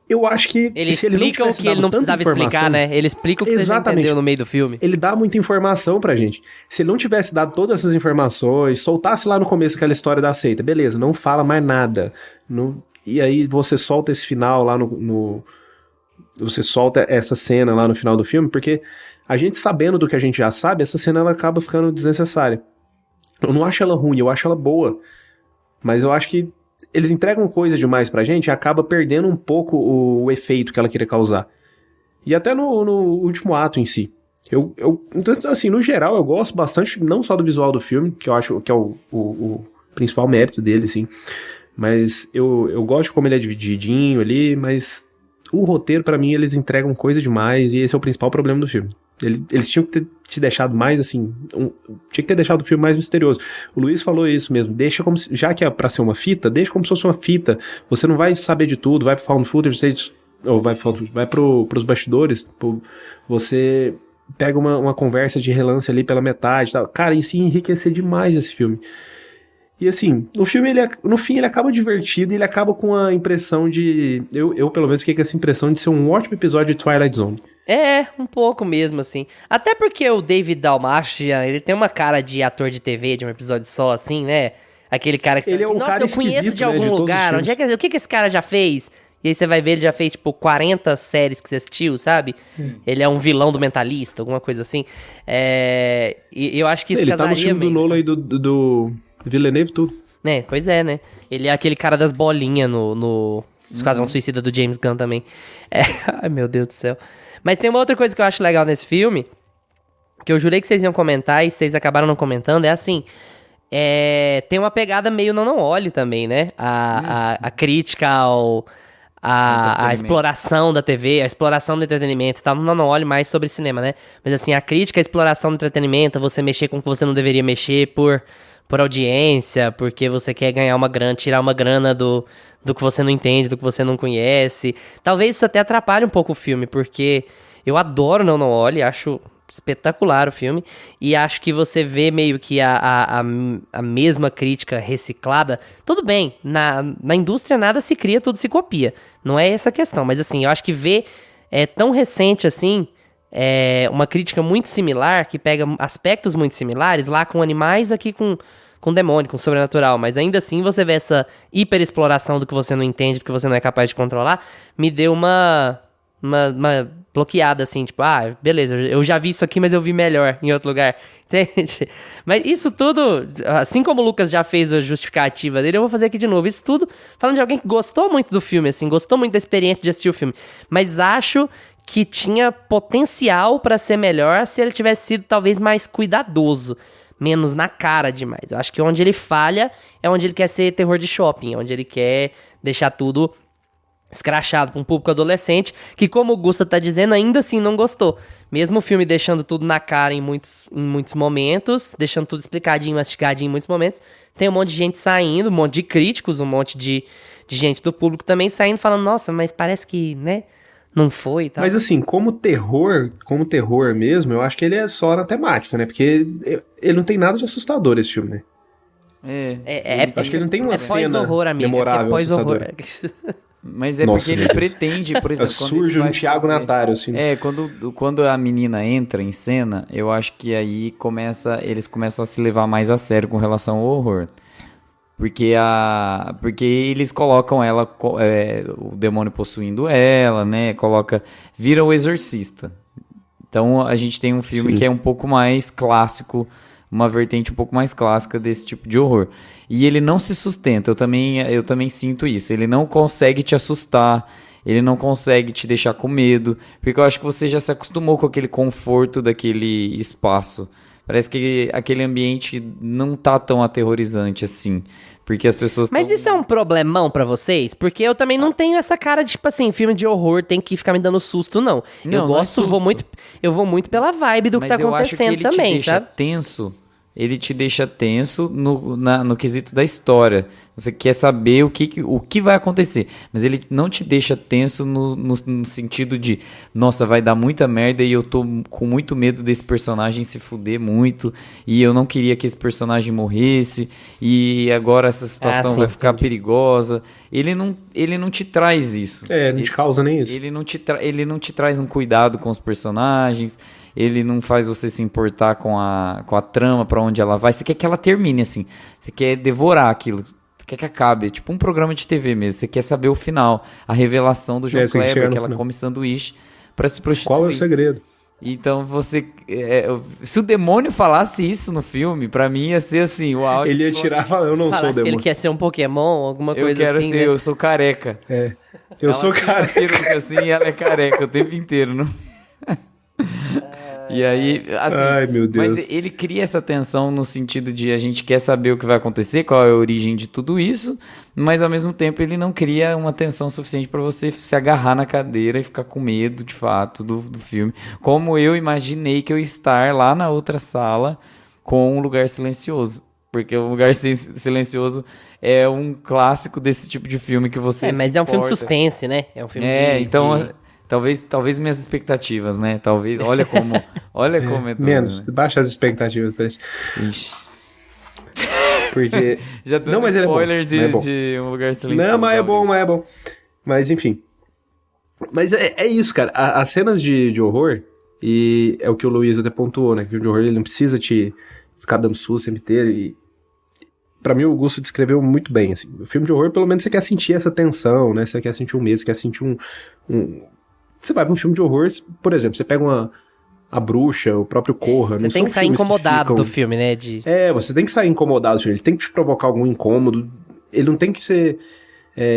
D: eu acho que
B: Eles
D: se ele não
B: explicam
D: tivesse
B: o que ele
D: dado
B: não
D: tanta
B: precisava explicar,
D: informação-
B: né? Ele explica o que você já
D: Exatamente.
B: entendeu no meio do filme.
D: Ele dá muita informação pra gente. Se ele não tivesse dado todas essas informações, soltasse lá no começo aquela história da seita, beleza, não fala mais nada. E aí você solta esse final lá você solta essa cena lá no final do filme, porque a gente sabendo do que a gente já sabe, essa cena ela acaba ficando desnecessária. Eu não acho ela ruim, eu acho ela boa. Mas eu acho que eles entregam coisa demais pra gente e acaba perdendo um pouco o efeito que ela queria causar. E até no último ato em si. Então, assim, no geral, eu gosto bastante, não só do visual do filme, que eu acho que é o principal mérito dele, assim. Mas eu gosto de como ele é divididinho ali, mas o roteiro, pra mim, eles entregam coisa demais e esse é o principal problema do filme. Eles tinham que ter te deixado mais, assim, tinha que ter deixado o filme mais misterioso. O Luiz falou isso mesmo, deixa como se, já que é pra ser uma fita, deixa como se fosse uma fita. Você não vai saber de tudo, vai pro found footage, ou vai pros bastidores, você pega uma conversa de relance ali pela metade, tal. Cara, isso ia enriquecer demais esse filme. E assim, no filme, no fim, ele acaba divertido e ele acaba com a impressão de... Eu pelo menos, fiquei com essa impressão de ser um ótimo episódio de Twilight Zone.
B: É, um pouco mesmo, assim. Até porque o David Dalmatian, ele tem uma cara de ator de TV de um episódio só, assim, né? Aquele cara que você
D: Ele é
B: fala
D: um
B: assim,
D: cara
B: nossa, eu conheço
D: esquisito,
B: de
D: né, de
B: algum
D: todos os
B: lugar.
D: filmes.
B: O que esse cara já fez? E aí você vai ver, ele já fez, tipo, 40 séries que você assistiu, sabe? Sim. Ele é um vilão do Mentalista, alguma coisa assim. E eu acho que isso
D: ele tá no
B: casaria
D: filme
B: meio.
D: do Nolan e do Villeneuve, tudo.
B: É, pois é, né? Ele é aquele cara das bolinhas no Esquadrão Suicida do James Gunn também. Ai, meu Deus do céu. Mas tem uma outra coisa que eu acho legal nesse filme, que eu jurei que vocês iam comentar e vocês acabaram não comentando, é assim... tem uma pegada meio não olhe também, né? A crítica a exploração da TV, a exploração do entretenimento e tal. Não olhe mais sobre cinema, né? Mas assim, a crítica, a exploração do entretenimento, você mexer com o que você não deveria mexer por audiência, porque você quer ganhar uma grana, tirar uma grana do que você não entende, do que você não conhece. Talvez isso até atrapalhe um pouco o filme, porque eu adoro Não Olhe, acho espetacular o filme, e acho que você vê meio que a mesma crítica reciclada. Tudo bem, na indústria nada se cria, tudo se copia. Não é essa a questão, mas assim, eu acho que ver tão recente assim, uma crítica muito similar, que pega aspectos muito similares, lá com animais, aqui com demônio, com sobrenatural, mas ainda assim você vê essa hiperexploração do que você não entende, do que você não é capaz de controlar, me deu uma bloqueada, assim, tipo, beleza, eu já vi isso aqui, mas eu vi melhor em outro lugar, entende? Mas isso tudo, assim como o Lucas já fez a justificativa dele, eu vou fazer aqui de novo, isso tudo falando de alguém que gostou muito do filme, assim, gostou muito da experiência de assistir o filme, mas acho que tinha potencial pra ser melhor se ele tivesse sido talvez mais cuidadoso, menos na cara demais. Eu acho que onde ele falha é onde ele quer ser terror de shopping, onde ele quer deixar tudo escrachado para um público adolescente, que como o Gusta tá dizendo, ainda assim não gostou. Mesmo o filme deixando tudo na cara em muitos momentos, deixando tudo explicadinho, mastigadinho em muitos momentos, tem um monte de gente saindo, um monte de críticos, um monte de gente do público também saindo, falando, nossa, mas parece que, né, não foi e tal.
D: Mas assim, como terror mesmo, eu acho que ele é só na temática, né? Porque ele não tem nada de assustador, esse filme, né?
B: Acho
D: que ele não tem uma cena
B: pós-horror, amiga,
D: memorável,
B: pós-horror.
C: Mas
D: Nossa,
C: porque ele pretende, por exemplo...
D: surge um Thiago Natário, assim.
C: Quando a menina entra em cena, eu acho que aí eles começam a se levar mais a sério com relação ao horror. Porque eles colocam ela, o demônio possuindo ela, né? Vira o exorcista. Então a gente tem um filme que é um pouco mais clássico, uma vertente um pouco mais clássica desse tipo de horror. E ele não se sustenta, eu também sinto isso. Ele não consegue te assustar, ele não consegue te deixar com medo, porque eu acho que você já se acostumou com aquele conforto daquele espaço. Parece que aquele ambiente não tá tão aterrorizante assim. Porque as pessoas
B: Mas isso é um problemão pra vocês? Porque eu também não tenho essa cara de, tipo assim, filme de horror tem que ficar me dando susto, não.
C: Não,
B: Eu
C: não é
B: gosto,
C: susto.
B: eu vou muito pela vibe do que tá
C: Mas eu acho que
B: acontecendo
C: ele te
B: também,
C: deixa
B: sabe?
C: tenso. Ele te deixa tenso no quesito da história. Você quer saber o que vai acontecer. Mas ele não te deixa tenso no sentido de, nossa, vai dar muita merda e eu tô com muito medo desse personagem se fuder muito. E eu não queria que esse personagem morresse. E agora essa situação
B: sim,
C: vai ficar
B: entendi.
C: perigosa. Ele não te traz isso.
D: Não te causa nem isso.
C: Ele não te traz um cuidado com os personagens. Ele não faz você se importar com a trama, pra onde ela vai. Você quer que ela termine, assim. Você quer devorar aquilo. Você quer que acabe. É tipo um programa de TV mesmo. Você quer saber o final. A revelação do João
D: você quer chegar
C: Kleber,
D: no
C: que ela
D: final.
C: come sanduíche pra se prostituir.
D: Qual é o segredo?
C: Então você... se o demônio falasse isso no filme, pra mim ia ser assim, o auge.
D: Ele ia tirar e falar, eu não sou o
B: Falasse que ele
D: demônio.
B: quer ser um Pokémon, alguma
C: Eu
B: coisa
C: quero
B: assim,
C: ser,
B: né?
C: eu sou careca.
D: Eu sou
C: Ela tem
D: cara.
C: peruca assim e ela é careca o tempo inteiro, não? E aí, assim,
D: Ai, meu Deus.
C: mas ele cria essa tensão no sentido de a gente quer saber o que vai acontecer, qual é a origem de tudo isso, mas ao mesmo tempo ele não cria uma tensão suficiente para você se agarrar na cadeira e ficar com medo, de fato, do filme. Como eu imaginei que eu ia estar lá na outra sala com Um Lugar Silencioso. Porque O Lugar Silencioso é um clássico desse tipo de filme que você
B: Mas
C: se
B: é um filme de
C: importa.
B: suspense, né? É um filme
C: Então, talvez minhas expectativas, né? Talvez, olha como é tudo,
D: Menos,
C: né?
D: baixa as expectativas pra isso.
C: Ixi.
D: Porque...
C: Já dando
D: Não, mas ele é bom,
C: spoiler
D: mas é bom.
C: de Um Lugar Silencioso.
D: Não, mas é bom. Mas enfim. Mas é isso, cara. As cenas de horror, e é o que o Luiz até pontuou, né? Que o filme de horror ele não precisa te ficar dando susto o tempo inteiro. E pra mim o Augusto descreveu muito bem, assim. O filme de horror, pelo menos você quer sentir essa tensão, né? Você quer sentir um medo, você quer sentir Você vai pra um filme de horror, por exemplo, você pega A Bruxa, o próprio Corra.
B: Você
D: não
B: tem
D: são
B: que sair
D: filmes
B: incomodado
D: ficam...
B: do filme, né?
D: Você tem que sair incomodado do filme. Ele tem que te provocar algum incômodo. Ele não tem que ser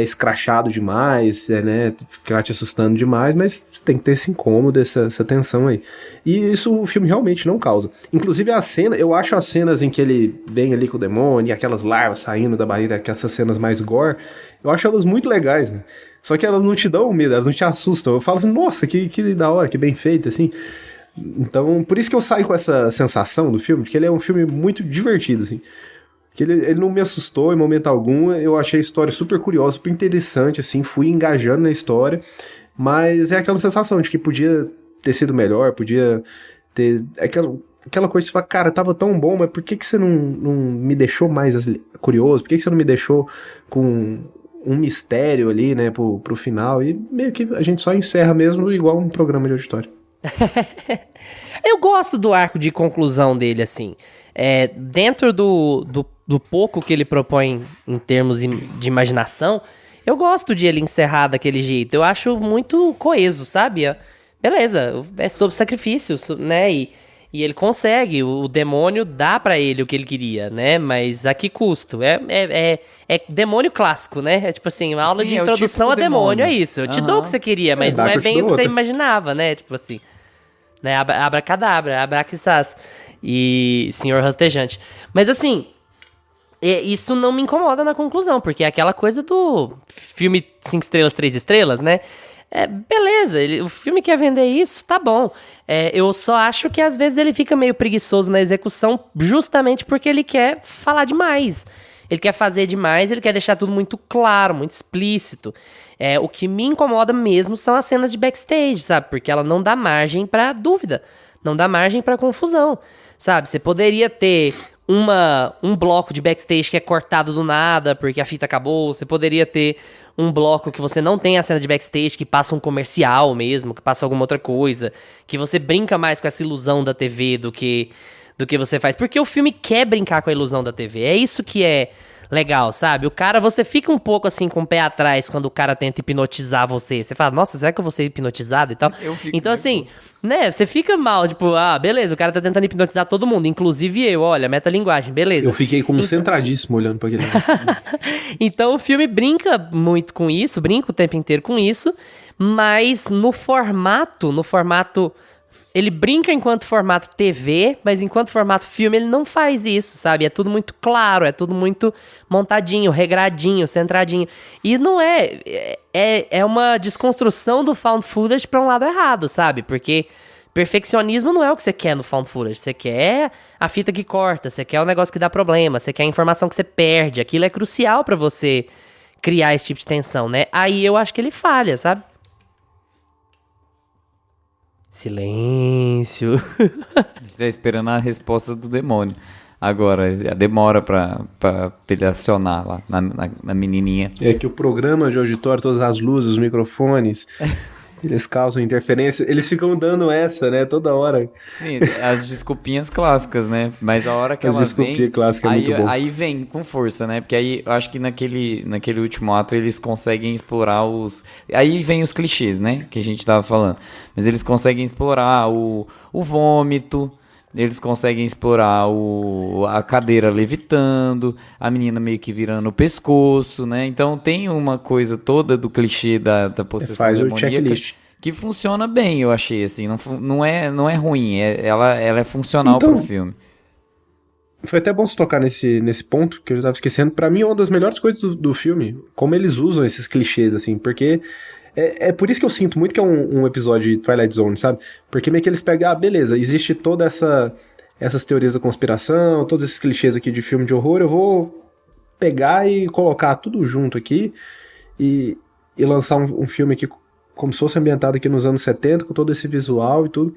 D: escrachado demais, né? Ficar te assustando demais, mas tem que ter esse incômodo, essa tensão aí. E isso o filme realmente não causa. Inclusive eu acho as cenas em que ele vem ali com o demônio e aquelas larvas saindo da barriga, que essas cenas mais gore, eu acho elas muito legais, né? Só que elas não te dão medo, elas não te assustam. Eu falo, nossa, que da hora, que bem feito, assim. Então, por isso que eu saio com essa sensação do filme, porque ele é um filme muito divertido, assim. Que ele não me assustou em momento algum, eu achei a história super curiosa, super interessante, assim, fui engajando na história, mas é aquela sensação de que podia ter sido melhor, podia ter... Aquela coisa de você fala, cara, tava tão bom, mas por que você não me deixou mais curioso? Por que você não me deixou com um mistério ali, né, pro final? E meio que a gente só encerra mesmo igual um programa de auditório.
B: Eu gosto do arco de conclusão dele, assim. Dentro do pouco que ele propõe em termos de imaginação, eu gosto de ele encerrar daquele jeito. Eu acho muito coeso, sabe? Beleza, é sobre sacrifício, né? E ele consegue, o demônio dá pra ele o que ele queria, né? Mas a que custo? É demônio clássico, né? É tipo assim, uma aula
C: Sim,
B: de
C: é o
B: introdução
C: típico
B: a demônio,
C: demônio.
B: é isso. Eu te dou o que você queria, mas
D: dá
B: não
D: que
B: é
D: eu te
B: bem o
D: dou
B: que você
D: outra.
B: imaginava, né? Tipo assim, né? Abracadabra, abraquissás e senhor rastejante. Mas assim, isso não me incomoda na conclusão, porque é aquela coisa do filme 5 estrelas, 3 estrelas, né? Beleza, o filme quer vender isso, tá bom. Eu só acho que às vezes ele fica meio preguiçoso na execução justamente porque ele quer falar demais. Ele quer fazer demais, ele quer deixar tudo muito claro, muito explícito. O que me incomoda mesmo são as cenas de backstage, sabe? Porque ela não dá margem pra dúvida, não dá margem pra confusão, sabe? Você poderia ter um bloco de backstage que é cortado do nada porque a fita acabou. Você poderia ter um bloco que você não tem a cena de backstage, que passa um comercial mesmo, que passa alguma outra coisa, que você brinca mais com essa ilusão da TV do que você faz. Porque o filme quer brincar com a ilusão da TV. É isso que é legal, sabe? Você fica um pouco assim com o pé atrás quando o cara tenta hipnotizar você. Você fala, nossa, será que eu vou ser hipnotizado e tal? Então assim, né, você fica mal, tipo, beleza, o cara tá tentando hipnotizar todo mundo, inclusive eu, olha, metalinguagem, beleza.
D: Eu fiquei concentradíssimo olhando pra aquele lado.
B: Então o filme brinca muito com isso, brinca o tempo inteiro com isso, mas no formato Ele brinca enquanto formato TV, mas enquanto formato filme ele não faz isso, sabe? É tudo muito claro, é tudo muito montadinho, regradinho, centradinho. E não é uma desconstrução do found footage pra um lado errado, sabe? Porque perfeccionismo não é o que você quer no found footage. Você quer a fita que corta, você quer o negócio que dá problema, você quer a informação que você perde. Aquilo é crucial pra você criar esse tipo de tensão, né? Aí eu acho que ele falha, sabe? Silêncio.
C: A gente tá esperando a resposta do demônio. Agora, demora pra ele acionar lá na menininha.
D: É que o programa de auditório, todas as luzes, os microfones, eles causam interferência. Eles ficam dando essa, né, toda hora.
C: Sim, as desculpinhas clássicas, né? Mas a hora que
D: As
C: elas vêm...
D: desculpinhas clássicas é muito bom.
C: Aí vem com força, né? Porque aí eu acho que naquele último ato eles conseguem explorar os... Aí vem os clichês, né? Que a gente tava falando. Mas eles conseguem explorar o vômito... Eles conseguem explorar a cadeira levitando, a menina meio que virando o pescoço, né? Então tem uma coisa toda do clichê da possessão
D: Faz o
C: demoníaca
D: checklist.
C: que funciona bem, eu achei, assim. Não é ruim, ela é funcional
D: Então,
C: pro filme.
D: Foi até bom se tocar nesse ponto, que eu já tava esquecendo. Pra mim, é uma das melhores coisas do filme, como eles usam esses clichês, assim, porque... É por isso que eu sinto muito que é um episódio de Twilight Zone, sabe? Porque meio que eles pegam, beleza, existe toda essas teorias da conspiração, todos esses clichês aqui de filme de horror, eu vou pegar e colocar tudo junto aqui e lançar um filme aqui como se fosse ambientado aqui nos anos 70, com todo esse visual e tudo.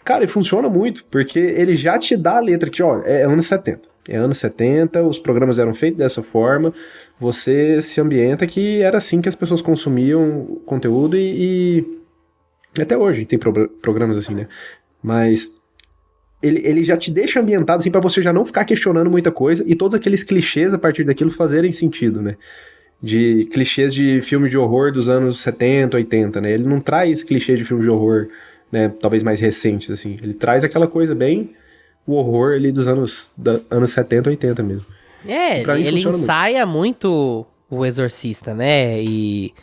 D: Cara, e funciona muito, porque ele já te dá a letra que, ó, é anos 70. É anos 70, os programas eram feitos dessa forma, você se ambienta que era assim que as pessoas consumiam conteúdo e até hoje tem programas assim, né? Mas ele já te deixa ambientado assim pra você já não ficar questionando muita coisa e todos aqueles clichês a partir daquilo fazerem sentido, né? De clichês de filme de horror dos anos 70, 80, né? Ele não traz clichê de filme de horror, né, talvez mais recentes, assim. Ele traz aquela coisa bem... o horror ali dos anos 70, 80 mesmo.
B: Pra mim, ele ensaia muito o Exorcista, né? E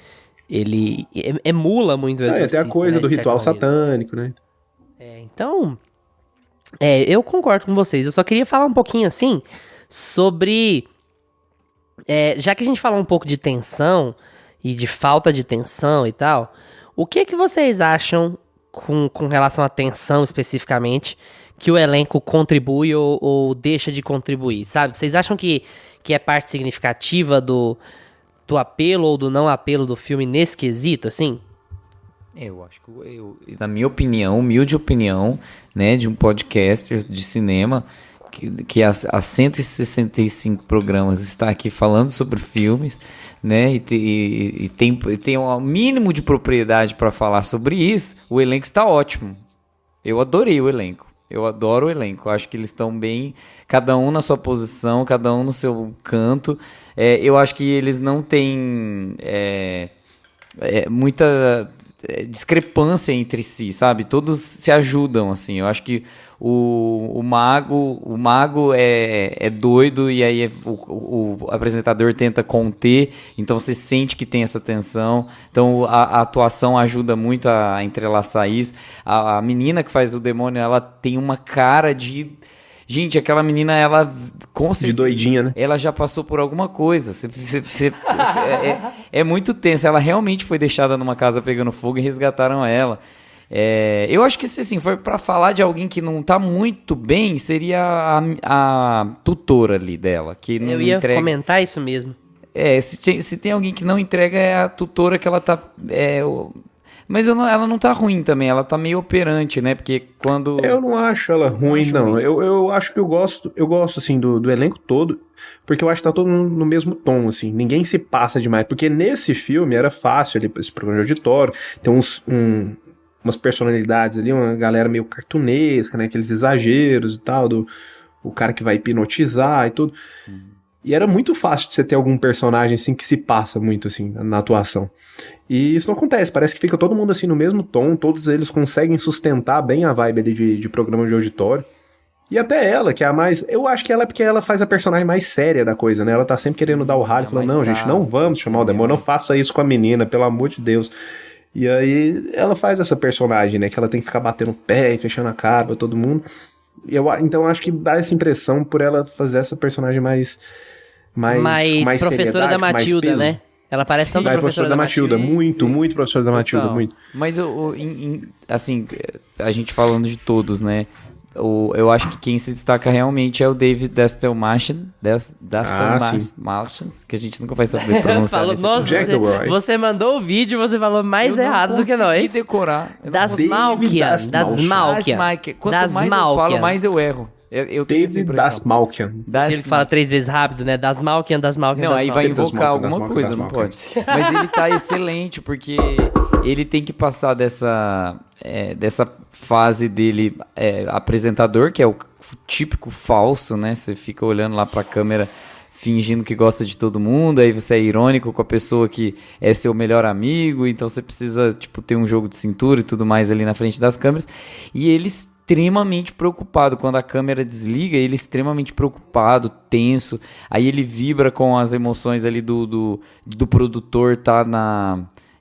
B: ele emula muito o Exorcista.
D: Até a coisa, né, do ritual satânico, né?
B: Então, eu concordo com vocês. Eu só queria falar um pouquinho, assim, sobre... já que a gente falou um pouco de tensão e de falta de tensão e tal, o que vocês acham com relação à tensão especificamente, que o elenco contribui ou deixa de contribuir, sabe? Vocês acham que é parte significativa do apelo ou do não apelo do filme nesse quesito, assim?
C: Eu acho que, na minha opinião, humilde opinião, né, de um podcaster de cinema, que há 165 programas está aqui falando sobre filmes, né, e tem um mínimo de propriedade para falar sobre isso, o elenco está ótimo. Eu adorei o elenco. Eu adoro o elenco. Acho que eles estão bem, cada um na sua posição, cada um no seu canto. Eu acho que eles não têm muita discrepância entre si, sabe? Todos se ajudam, assim. Eu acho que o mago é doido e aí o apresentador tenta conter, então você sente que tem essa tensão. Então a atuação ajuda muito a entrelaçar isso. A menina que faz o demônio, ela tem uma cara de... Gente, aquela menina, ela... Com certeza,
D: de doidinha, né?
C: Ela já passou por alguma coisa. É muito tenso. Ela realmente foi deixada numa casa pegando fogo e resgataram ela. Eu acho que, se assim, for pra falar de alguém que não tá muito bem, seria a tutora ali dela. Que não
B: Eu ia
C: entrega...
B: comentar isso mesmo.
C: Se tem alguém que não entrega, é a tutora que ela tá... Mas ela não tá ruim também, ela tá meio operante, né? Porque quando...
D: Eu não acho ela ruim, não. Eu acho que eu gosto assim, do elenco todo, porque eu acho que tá todo no mesmo tom, assim. Ninguém se passa demais. Porque nesse filme era fácil, ali, esse programa de auditório, tem umas personalidades ali, uma galera meio cartunesca, né? Aqueles exageros e tal, o cara que vai hipnotizar e tudo. E era muito fácil de você ter algum personagem assim que se passa muito assim na atuação. E isso não acontece, parece que fica todo mundo assim no mesmo tom, todos eles conseguem sustentar bem a vibe ali de programa de auditório. E até ela, que é a mais... Eu acho que ela é porque ela faz a personagem mais séria da coisa, né? Ela tá sempre querendo dar o ralho, falando, não, gente, não vamos chamar o demônio, não faça isso com a menina, pelo amor de Deus. E aí ela faz essa personagem, né? Que ela tem que ficar batendo o pé e fechando a cara pra todo mundo. Então eu acho que dá essa impressão por ela fazer essa personagem mais
B: professora da
D: com mais
B: Matilda,
D: peso.
B: né? Ela parece tanto a
D: Mais
B: professora da Matilda.
D: Muito professora da Matilda,
C: Total.
D: muito.
C: Mas, assim, a gente falando de todos, né? Eu acho que quem se destaca realmente é o David Dastelmachen, que a gente nunca vai saber pronunciar.
B: Falou,
C: nesse
B: nossa,
D: Jack the Roy.
B: você mandou o vídeo e você falou mais errado do que nós.
C: Eu não consegui decorar.
B: Das
D: David
B: Malkian.
C: Dasmalkian. Quanto mais eu falo, mais eu erro. Eu tenho essa
D: David
C: impressão.
D: Dasmalkian.
B: Ele fala 3 vezes rápido, né? Das Malkian.
C: Não, aí vai invocar
D: Dasmalkian,
C: alguma coisa, não pode. Mas ele tá excelente, porque ele tem que passar dessa fase dele apresentador, que é o típico falso, né? Você fica olhando lá pra câmera fingindo que gosta de todo mundo, aí você é irônico com a pessoa que é seu melhor amigo, então você precisa, tipo, ter um jogo de cintura e tudo mais ali na frente das câmeras. E ele extremamente preocupado. Quando a câmera desliga, ele é extremamente preocupado, tenso. Aí ele vibra com as emoções ali do produtor tá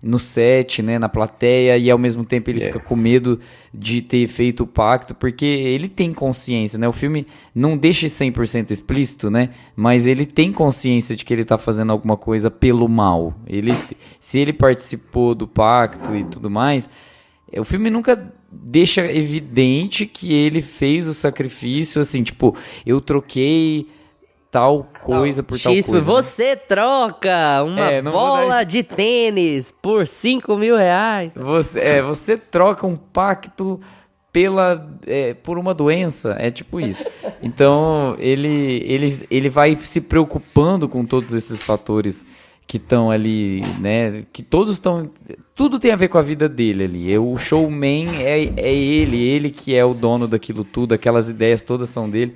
C: no set, né, na plateia, e ao mesmo tempo ele fica com medo de ter feito o pacto, porque ele tem consciência, né? O filme não deixa 100% explícito, né? Mas ele tem consciência de que ele tá fazendo alguma coisa pelo mal. Se ele participou do pacto e tudo mais, o filme nunca deixa evidente que ele fez o sacrifício, assim, tipo, eu troquei tal coisa por tal coisa.
B: Você troca uma bola de tênis por R$5.000.
C: Você troca um pacto por uma doença, é tipo isso. Então, ele vai se preocupando com todos esses fatores que estão ali, né, que tudo tem a ver com a vida dele ali. O showman é ele que é o dono daquilo tudo, aquelas ideias todas são dele.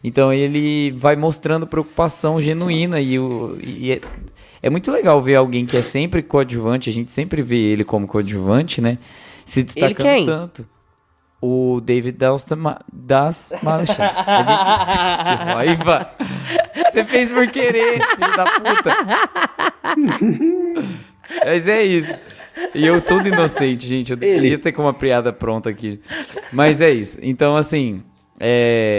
C: Então ele vai mostrando preocupação genuína e é muito legal ver alguém que é sempre coadjuvante, a gente sempre vê ele como coadjuvante, né? Se destacando
B: Ele quem?
C: tanto. O David Dasmalkian. Que raiva! Você fez por querer, filho da puta! Mas é isso. E eu todo inocente, gente. Eu deveria ter com uma piada pronta aqui. Mas é isso. Então, assim...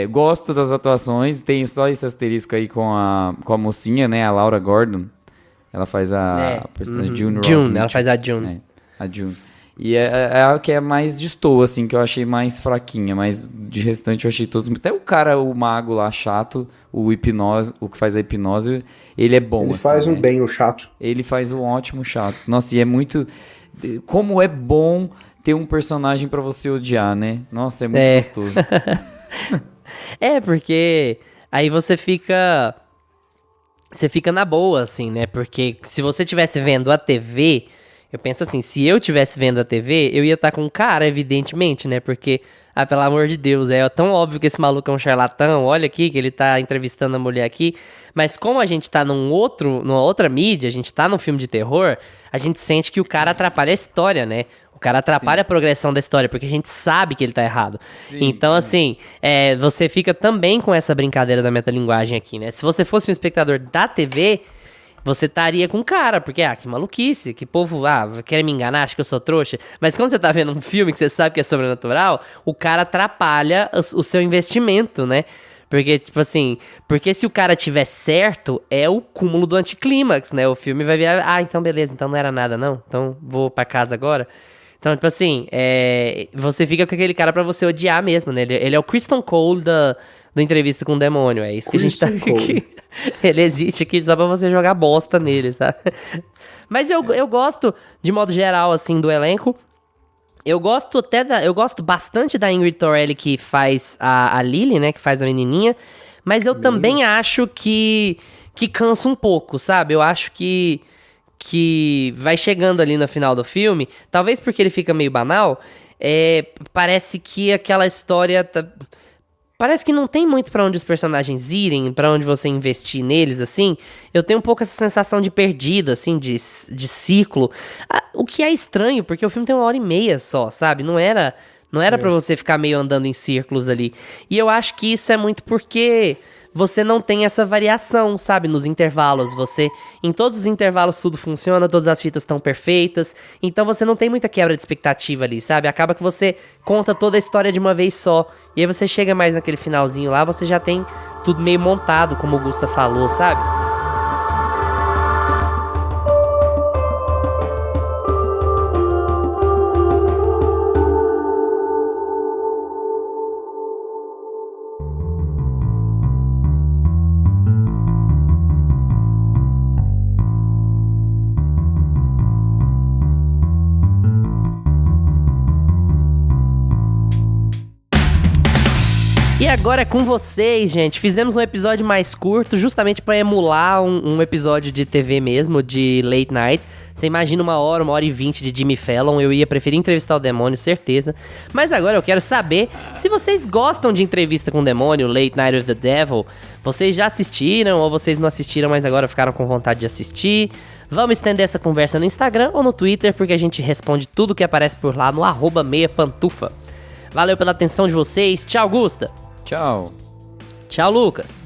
C: gosto das atuações, tem só esse asterisco aí com a mocinha, né, a Laura Gordon. Ela faz a personagem June Ross.
B: Ela faz a June.
C: A June. E é a que é mais destoa, assim, que eu achei mais fraquinha, mas de restante eu achei todos... Até o cara, o mago lá, chato, o que faz a hipnose, ele é bom,
D: Ele
C: assim,
D: faz
C: né?
D: bem o chato.
C: Ele faz um ótimo chato. Nossa, e é muito... Como é bom ter um personagem pra você odiar, né? Nossa, é muito gostoso.
B: Porque aí você fica na boa, assim, né? Porque se você estivesse vendo a TV, eu penso assim, se eu estivesse vendo a TV, eu ia estar com um cara, evidentemente, né? Porque, pelo amor de Deus, é tão óbvio que esse maluco é um charlatão, olha aqui que ele tá entrevistando a mulher aqui, mas como a gente tá numa outra mídia, a gente tá num filme de terror, a gente sente que o cara atrapalha a história, né? O cara atrapalha a progressão da história, porque a gente sabe que ele tá errado.
C: Sim.
B: Então, assim, você fica também com essa brincadeira da metalinguagem aqui, né? Se você fosse um espectador da TV, você estaria com cara, porque, que maluquice, que povo, quer me enganar, acha que eu sou trouxa. Mas quando você tá vendo um filme que você sabe que é sobrenatural, o cara atrapalha o seu investimento, né? Porque, tipo assim, se o cara tiver certo, é o cúmulo do anticlímax, né? O filme vai vir, então beleza, então não era nada não, então vou pra casa agora. Então, tipo assim, você fica com aquele cara pra você odiar mesmo, né? Ele é o Kristen Cole da Entrevista com o Demônio, é isso que a gente tá aqui. Ele existe aqui só pra você jogar bosta nele, sabe? Mas eu gosto, de modo geral, assim, do elenco. Eu gosto bastante da Ingrid Torelli, que faz a Lily, né? Que faz a menininha. Mas eu também acho que cansa um pouco, sabe? Eu acho que vai chegando ali no final do filme, talvez porque ele fica meio banal, parece que aquela história... Parece que não tem muito pra onde os personagens irem, pra onde você investir neles, assim. Eu tenho um pouco essa sensação de perdido, assim, de ciclo. O que é estranho, porque o filme tem 1h30 só, sabe? Não era pra você ficar meio andando em círculos ali. E eu acho que isso é muito porque você não tem essa variação, sabe, nos intervalos. Em todos os intervalos tudo funciona, todas as fitas estão perfeitas, então você não tem muita quebra de expectativa ali, sabe? Acaba que você conta toda a história de uma vez só, e aí você chega mais naquele finalzinho lá, você já tem tudo meio montado, como o Gusta falou, sabe? E agora é com vocês, gente. Fizemos um episódio mais curto, justamente pra emular um episódio de TV mesmo, de late night. Você imagina 1h e 20 de Jimmy Fallon, eu ia preferir entrevistar o demônio, certeza. Mas agora eu quero saber se vocês gostam de entrevista com o demônio, Late Night with the Devil. Vocês já assistiram ou vocês não assistiram, mas agora ficaram com vontade de assistir? Vamos estender essa conversa no Instagram ou no Twitter, porque a gente responde tudo que aparece por lá no @meiapantufa. Valeu pela atenção de vocês. Tchau, Gusta.
C: Tchau.
B: Tchau, Lucas.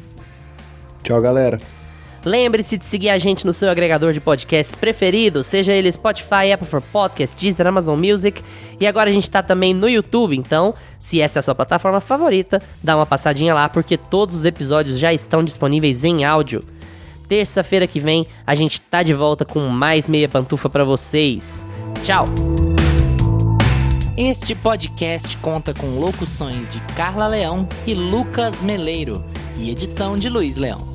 D: Tchau, galera.
B: Lembre-se de seguir a gente no seu agregador de podcasts preferido, seja ele Spotify, Apple for Podcasts, Deezer, Amazon Music. E agora a gente tá também no YouTube, então, se essa é a sua plataforma favorita, dá uma passadinha lá, porque todos os episódios já estão disponíveis em áudio. Terça-feira que vem, a gente tá de volta com mais Meia Pantufa pra vocês. Tchau!
E: Este podcast conta com locuções de Carla Leão e Lucas Meleiro e edição de Luiz Leão.